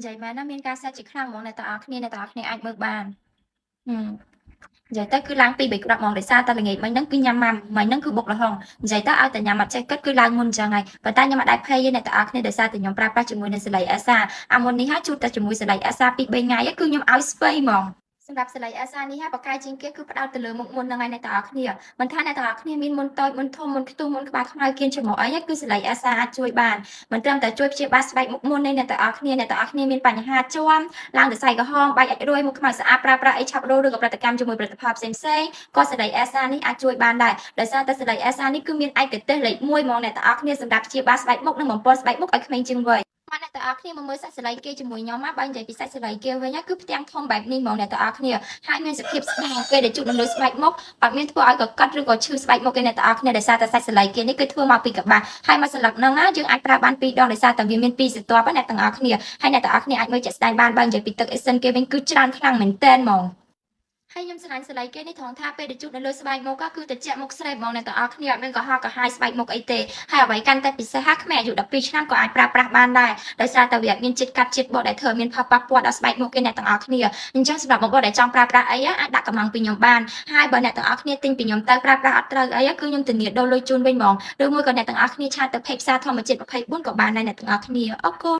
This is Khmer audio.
vậy mà nó miên ca sẽ chỉ khăn món này tao ai mơ bàn vậy ta cứ lang pi bị đặt mòn để xa ta là nghề mày nắng cứ nhắm mày nắng cứ bộc là hòn vậy ta ao tại nhà mặt chạy cất cứ lang môn chẳng này và ta nhà mặt đại pay này ta ác này để xa từ nhóm pra chừng mùi này sẽ lấy asa amon ní hát chút ta chừng mùi sẽ lấy asa pi bên ngay cứ nhóm áo spray mỏng សម្រាប់សលៃអាសានេះហើយបកាយជាងគេគឺផ្ដោតទៅលើមុខមុនហ្នឹងហើយអ្នកទាំងអស់គ្នាមិនថាអ្នកទាំងអស់គ្នាមានមុនតូចមុនធំមុនខ្ទុះមុនក្បាលខ្មៅគៀនច្រមុះអីគឺសលៃអាសាអាចជួយបានមិនត្រឹមតែជួយព្យាបាលស្បែកមុខមុននៃអ្នកទាំងអស់គ្នាមានបញ្ហាជាំឡើងទៅសៃក្រហមបែកអាចរួយមុខខ្មៅស្អាតប្រើប្រាស់អីឆាប់រោឬក៏ប្រតិកម្មជាមួយផលិតផលផ្សេងៗក៏សលៃអាសានេះអាចជួយបានដែរដោយសារតែសលៃអាសានេះគឺមានឯកទេសលេខ1ហ្មងអ្នកទាំងអស់គ្នាសម្រាប់ព្យាបាលស្បែកមុខនិងបំពេញស្បែកមុខឲ្យក្មេងជាងវ័យ មកអ្នកទាំងអស់គ្នាមកមើលសាច់សលៃគេជាមួយខ្ញុំមកបើនិយាយពីសាច់សលៃគេវិញគឺផ្ទាំងធំបែបនេះហ្មងអ្នកទាំងអស់គ្នាហើយមានសភាពស្ដើងពេលដែលជូតនៅលើស្បែកមុខអត់មានធ្វើឲ្យកកត់ឬក៏ឈឺស្បែកមុខគេអ្នកទាំងអស់គ្នាដោយសារតែសាច់សលៃគេនេះគឺធ្វើមកពីកបាស់ហើយមកសន្លឹកហ្នឹងណាយើងអាចប្រើបាន2ដងដោយសារតែវាមាន2ស្រទាប់អ្នកទាំងអស់គ្នាហើយអ្នកទាំងអស់គ្នាអាចមើលជាក់ស្ដែងបានបើនិយាយពីទឹកអេសិនគេវិញគឺច្រើនខ្លាំងមែនតើហ្មង ហើយខ្ញុំស្រឡាញ់សលៃគេនេះថងថាពេលដែលជូតនៅលើស្បែកមុខគឺតិចមុខស្រេបហ្មងអ្នកទាំងអស់គ្នាអត់មានកុហកកាហាយស្បែកមុខអីទេហើយអ្វីកាន់តែពិសេសហាក្មេងអាយុ12ឆ្នាំក៏អាចប្រើប្រាស់បានដែរដោយសារតែវាមានជាតិកាត់ជាតិបកដែលធ្វើមានផលប៉ះពាល់ដល់ស្បែកមុខគេអ្នកទាំងអស់គ្នាអញ្ចឹងសម្រាប់បងប្អូនដែលចង់ប្រើប្រាស់អីអាចដាក់កម្លាំងពីខ្ញុំបានហើយបើអ្នកទាំងអស់គ្នាទិញពីខ្ញុំទៅប្រើប្រាស់អត់ត្រូវអីគឺខ្ញុំធានាដូរលុយជូនវិញហ្មងឬមួយក៏អ្នកទាំងអស់គ្នាឆាតទៅ page ផ្សារធម្មជាតិ24ក៏បានដែរអ្នកទាំងអស់គ្នាអរគុណ